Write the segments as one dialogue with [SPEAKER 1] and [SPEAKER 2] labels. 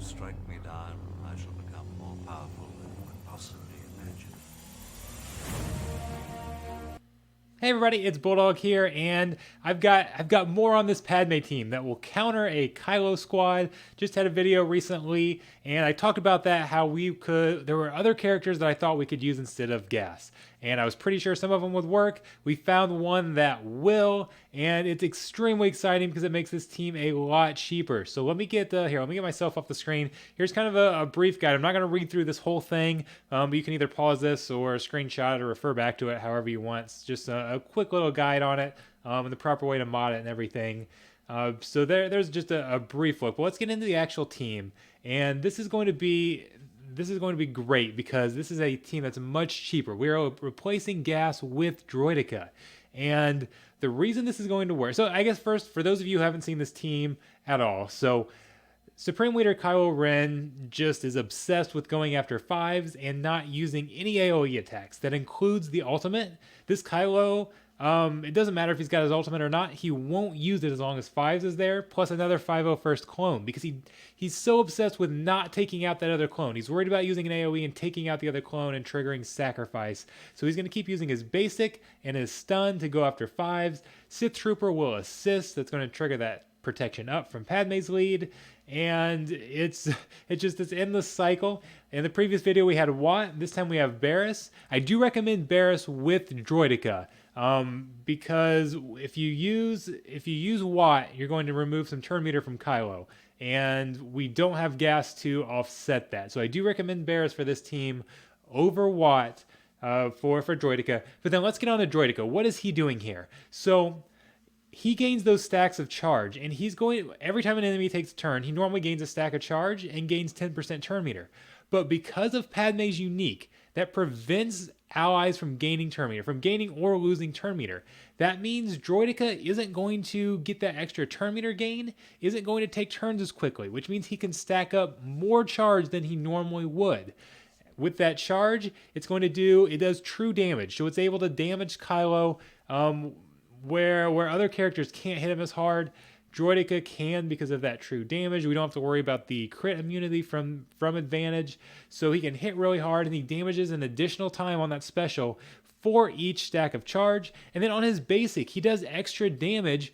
[SPEAKER 1] strike me down, I shall become more powerful than you could possibly imagine.
[SPEAKER 2] Hey everybody, it's Bulldog here, and I've got more on this Padme team that will counter a Kylo squad. Just had a video recently, and I talked about that how there were other characters that I thought we could use instead of gas, and I was pretty sure some of them would work. We found one that will, and it's extremely exciting because it makes this team a lot cheaper. So let me get myself off the screen. Here's kind of a brief guide. I'm not going to read through this whole thing, but you can either pause this or screenshot it or refer back to it however you want. It's just a quick little guide on it, and the proper way to mod it and everything. So there's just a brief look. But let's get into the actual team, and this is going to be great because this is a team that's much cheaper. We are replacing gas with Droideka, and the reason this is going to work. So I guess first, for those of you who haven't seen this team at all, so Supreme Leader Kylo Ren just is obsessed with going after fives and not using any AoE attacks. That includes the ultimate. This Kylo, it doesn't matter if he's got his ultimate or not, he won't use it as long as fives is there, plus another 501st clone, because he's so obsessed with not taking out that other clone. He's worried about using an AoE and taking out the other clone and triggering sacrifice. So he's going to keep using his basic and his stun to go after fives. Sith Trooper will assist. That's going to trigger that protection up from Padme's lead, and it's just this endless cycle. In the previous video we had Watt, this time we have Barriss. I do recommend Barriss with Droideka, because if you use Watt, you're going to remove some turn meter from Kylo, and we don't have gas to offset that. So I do recommend Barriss for this team over Watt for Droideka. But then let's get on to Droideka. What is he doing here? So he gains those stacks of charge, and every time an enemy takes a turn, he normally gains a stack of charge and gains 10% turn meter. But because of Padme's unique, that prevents allies from gaining turn meter, from gaining or losing turn meter. That means Droideka isn't going to get that extra turn meter gain, isn't going to take turns as quickly, which means he can stack up more charge than he normally would. With that charge, it does true damage. So it's able to damage Kylo, where other characters can't hit him as hard. Droideka can because of that true damage. We don't have to worry about the crit immunity from advantage. So he can hit really hard, and he damages an additional time on that special for each stack of charge. And then on his basic, he does extra damage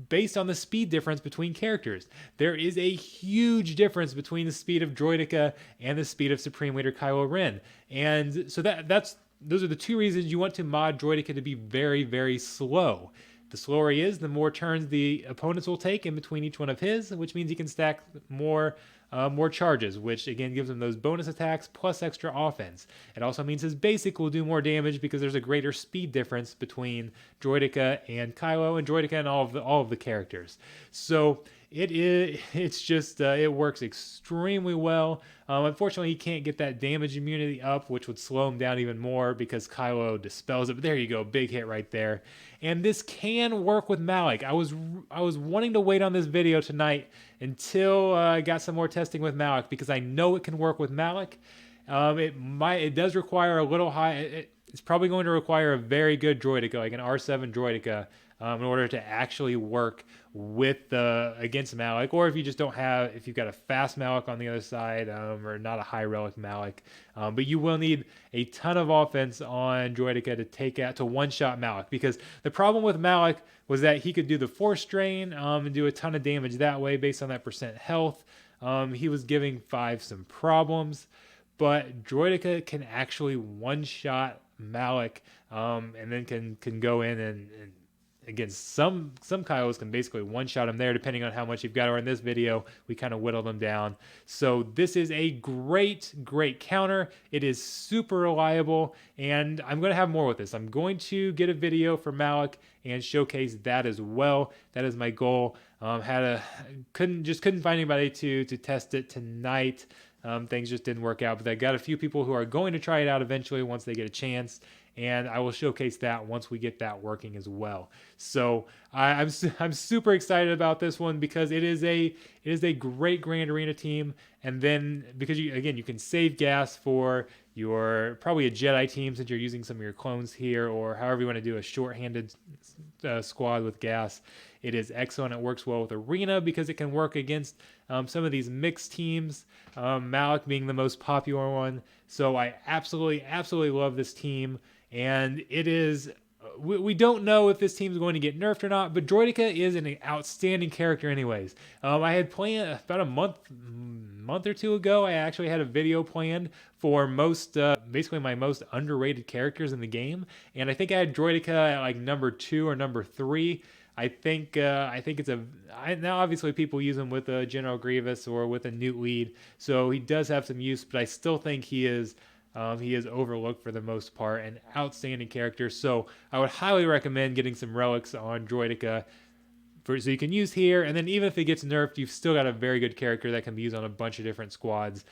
[SPEAKER 2] based on the speed difference between characters. There is a huge difference between the speed of Droideka and the speed of Supreme Leader Kylo Ren. And so those are the two reasons you want to mod Droideka to be very, very slow. The slower he is, the more turns the opponents will take in between each one of his, which means he can stack more charges, which again gives him those bonus attacks plus extra offense. It also means his basic will do more damage because there's a greater speed difference between Droideka and Kylo, and Droideka and all of the characters. So it works extremely well. Unfortunately, he can't get that damage immunity up, which would slow him down even more because Kylo dispels it. But there you go, big hit right there. And this can work with Malak. I was wanting to wait on this video tonight until I got some more testing with Malak, because I know it can work with Malak. It does require a little high. It's probably going to require a very good Droideka, like an R7 Droideka, in order to actually work with against Malak, or if you've got a fast Malak on the other side, or not a high relic Malak. But you will need a ton of offense on Droideka to one-shot Malak, because the problem with Malak was that he could do the force drain and do a ton of damage that way based on that percent health. He was giving 5 some problems, but Droideka can actually one-shot Malak, and then can go in and against some Kylos can basically one-shot him there, depending on how much you've got. Or in this video, we kind of whittle them down. So this is a great counter. It is super reliable, and I'm going to have more with this. I'm going to get a video for Malak and showcase that as well. That is my goal. Couldn't find anybody to test it tonight. Things just didn't work out, but I got a few people who are going to try it out eventually once they get a chance, and I will showcase that once we get that working as well. So I'm super excited about this one because it is a great Grand Arena team, and then because you can save gas for your probably a Jedi team since you're using some of your clones here, or however you want to do a short-handed squad with gas. It is excellent. It works well with Arena because it can work against some of these mixed teams, Malik being the most popular one. So I absolutely love this team. And it is, we don't know if this team is going to get nerfed or not, but Droideka is an outstanding character anyways. I had planned about a month or two ago, I actually had a video planned for basically my most underrated characters in the game. And I think I had Droideka at like number 2 or number 3. I think it's now obviously people use him with a General Grievous or with a Newt lead, so he does have some use, but I still think he is overlooked for the most part. An outstanding character, so I would highly recommend getting some relics on Droideka so you can use here, and then even if it gets nerfed, you've still got a very good character that can be used on a bunch of different squads.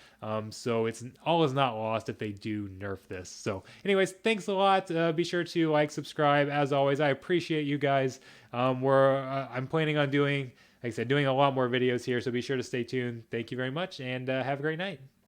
[SPEAKER 2] So it's all is not lost if they do nerf this. So anyways, thanks a lot. Be sure to like, subscribe. As always, I appreciate you guys. I'm planning on doing a lot more videos here, so be sure to stay tuned. Thank you very much, and have a great night.